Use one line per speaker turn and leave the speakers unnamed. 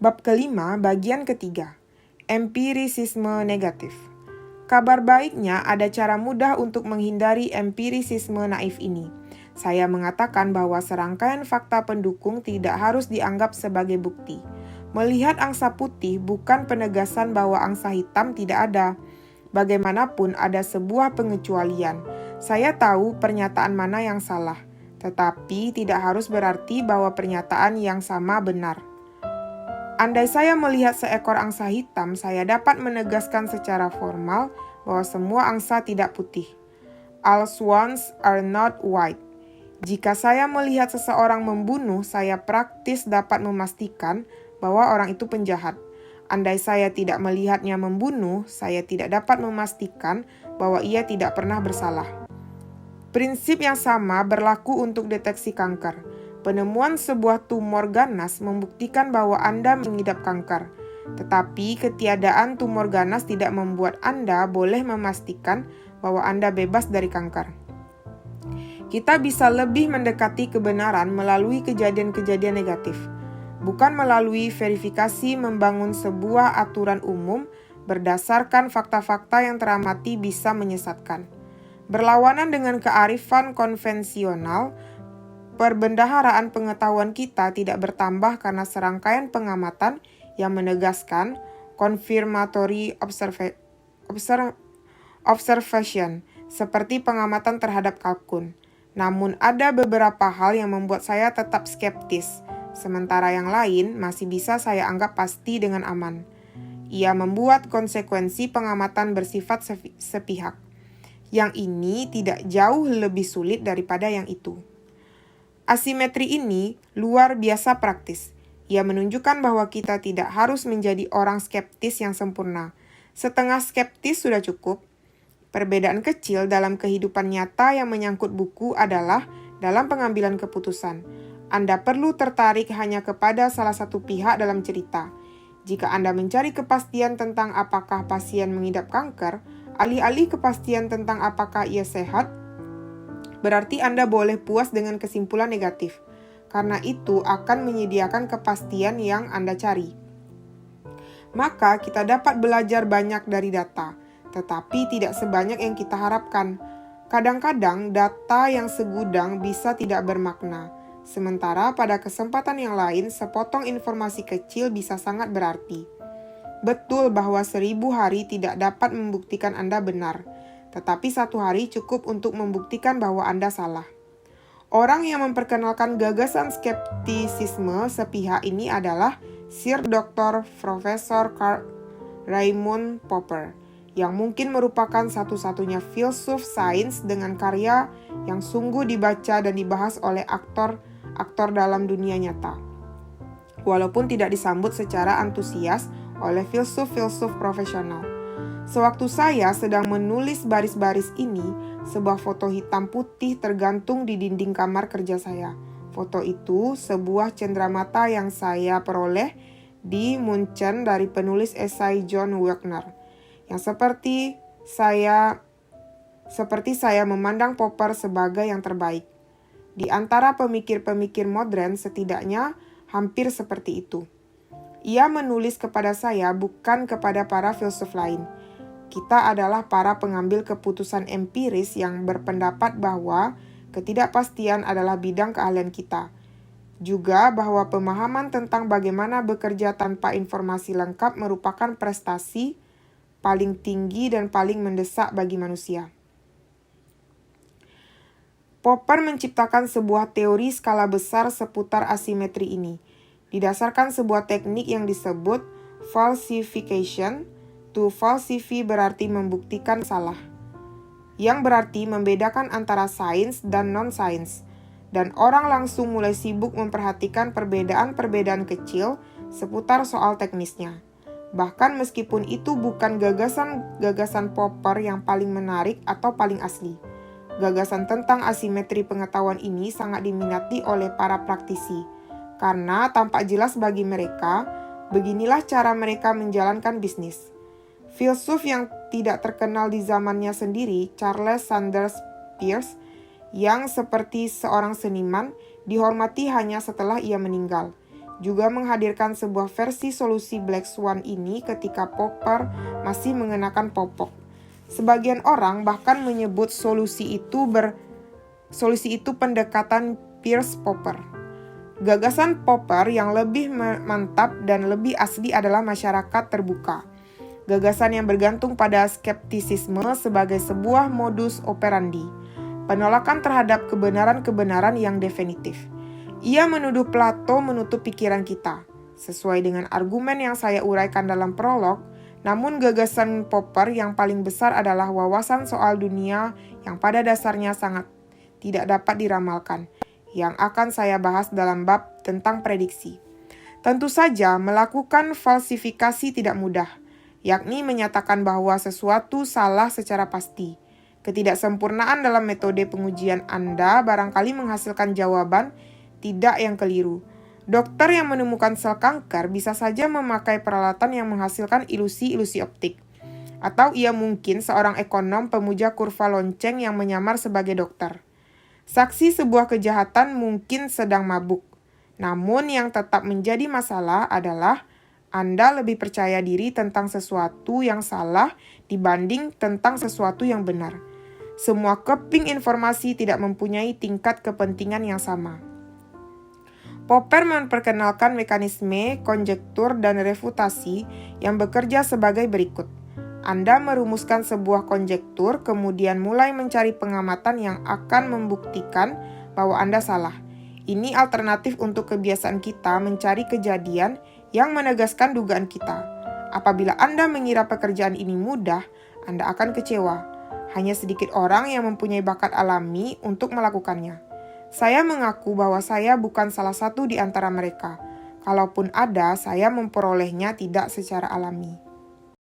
Bab kelima, bagian ketiga. Empirisisme negatif. Kabar baiknya ada cara mudah untuk menghindari empirisisme naif ini. Saya mengatakan bahwa serangkaian fakta pendukung tidak harus dianggap sebagai bukti. Melihat angsa putih bukan penegasan bahwa angsa hitam tidak ada. Bagaimanapun ada sebuah pengecualian. Saya tahu pernyataan mana yang salah, tetapi tidak harus berarti bahwa pernyataan yang sama benar. Andai saya melihat seekor angsa hitam, saya dapat menegaskan secara formal bahwa semua angsa tidak putih. All swans are not white. Jika saya melihat seseorang membunuh, saya praktis dapat memastikan bahwa orang itu penjahat. Andai saya tidak melihatnya membunuh, saya tidak dapat memastikan bahwa ia tidak pernah bersalah. Prinsip yang sama berlaku untuk deteksi kanker. Penemuan sebuah tumor ganas membuktikan bahwa Anda mengidap kanker. Tetapi ketiadaan tumor ganas tidak membuat Anda boleh memastikan bahwa Anda bebas dari kanker. Kita bisa lebih mendekati kebenaran melalui kejadian-kejadian negatif, bukan melalui verifikasi membangun sebuah aturan umum berdasarkan fakta-fakta yang teramati bisa menyesatkan. Berlawanan dengan kearifan konvensional, perbendaharaan pengetahuan kita tidak bertambah karena serangkaian pengamatan yang menegaskan confirmatory observation, seperti pengamatan terhadap kalkun. Namun ada beberapa hal yang membuat saya tetap skeptis, sementara yang lain masih bisa saya anggap pasti dengan aman. Ia membuat konsekuensi pengamatan bersifat sepihak. Yang ini tidak jauh lebih sulit daripada yang itu. Asimetri ini luar biasa praktis. Ia menunjukkan bahwa kita tidak harus menjadi orang skeptis yang sempurna. Setengah skeptis sudah cukup. Perbedaan kecil dalam kehidupan nyata yang menyangkut buku adalah dalam pengambilan keputusan. Anda perlu tertarik hanya kepada salah satu pihak dalam cerita. Jika Anda mencari kepastian tentang apakah pasien mengidap kanker, alih-alih kepastian tentang apakah ia sehat, berarti Anda boleh puas dengan kesimpulan negatif, karena itu akan menyediakan kepastian yang Anda cari. Maka kita dapat belajar banyak dari data, tetapi tidak sebanyak yang kita harapkan. Kadang-kadang data yang segudang bisa tidak bermakna, sementara pada kesempatan yang lain sepotong informasi kecil bisa sangat berarti. Betul bahwa 1000 hari tidak dapat membuktikan Anda benar, tetapi 1 hari cukup untuk membuktikan bahwa Anda salah. Orang yang memperkenalkan gagasan skeptisisme sepihak ini adalah Sir Dr. Profesor Karl Raimund Popper, yang mungkin merupakan satu-satunya filsuf sains dengan karya yang sungguh dibaca dan dibahas oleh aktor dalam dunia nyata, walaupun tidak disambut secara antusias oleh filsuf-filsuf profesional. Sewaktu saya sedang menulis baris-baris ini, sebuah foto hitam putih tergantung di dinding kamar kerja saya. Foto itu sebuah cenderamata yang saya peroleh di Munchen dari penulis esai John Wagner, yang seperti saya memandang Popper sebagai yang terbaik. Di antara pemikir-pemikir modern setidaknya hampir seperti itu. Ia menulis kepada saya bukan kepada para filsuf lain. Kita adalah para pengambil keputusan empiris yang berpendapat bahwa ketidakpastian adalah bidang keahlian kita. Juga bahwa pemahaman tentang bagaimana bekerja tanpa informasi lengkap merupakan prestasi paling tinggi dan paling mendesak bagi manusia. Popper menciptakan sebuah teori skala besar seputar asimetri ini, didasarkan sebuah teknik yang disebut falsification. To falsify berarti membuktikan salah, yang berarti membedakan antara sains dan non-sains, dan orang langsung mulai sibuk memperhatikan perbedaan-perbedaan kecil seputar soal teknisnya. Bahkan meskipun itu bukan gagasan Popper yang paling menarik atau paling asli. Gagasan tentang asimetri pengetahuan ini sangat diminati oleh para praktisi, karena tampak jelas bagi mereka, beginilah cara mereka menjalankan bisnis. Filsuf yang tidak terkenal di zamannya sendiri, Charles Sanders Peirce, yang seperti seorang seniman, dihormati hanya setelah ia meninggal. juga menghadirkan sebuah versi solusi Black Swan ini ketika Popper masih mengenakan popok. Sebagian orang bahkan menyebut solusi itu pendekatan Pierce Popper. Gagasan Popper yang lebih mantap dan lebih asli adalah masyarakat terbuka. Gagasan yang bergantung pada skeptisisme sebagai sebuah modus operandi, penolakan terhadap kebenaran-kebenaran yang definitif. Ia menuduh Plato menutup pikiran kita, sesuai dengan argumen yang saya uraikan dalam prolog. Namun gagasan Popper yang paling besar adalah wawasan soal dunia yang pada dasarnya sangat tidak dapat diramalkan, yang akan saya bahas dalam bab tentang prediksi. Tentu saja melakukan falsifikasi tidak mudah, yakni menyatakan bahwa sesuatu salah secara pasti. Ketidaksempurnaan dalam metode pengujian Anda barangkali menghasilkan jawaban tidak yang keliru. Dokter yang menemukan sel kanker bisa saja memakai peralatan yang menghasilkan ilusi-ilusi optik. Atau ia mungkin seorang ekonom pemuja kurva lonceng yang menyamar sebagai dokter. Saksi sebuah kejahatan mungkin sedang mabuk. Namun yang tetap menjadi masalah adalah Anda lebih percaya diri tentang sesuatu yang salah dibanding tentang sesuatu yang benar. Semua keping informasi tidak mempunyai tingkat kepentingan yang sama. Popper memperkenalkan mekanisme, konjektur, dan refutasi yang bekerja sebagai berikut. Anda merumuskan sebuah konjektur, kemudian mulai mencari pengamatan yang akan membuktikan bahwa Anda salah. Ini alternatif untuk kebiasaan kita mencari kejadian yang menegaskan dugaan kita. Apabila Anda mengira pekerjaan ini mudah, Anda akan kecewa. Hanya sedikit orang yang mempunyai bakat alami untuk melakukannya. Saya mengaku bahwa saya bukan salah satu di antara mereka. Kalaupun ada, saya memperolehnya tidak secara alami.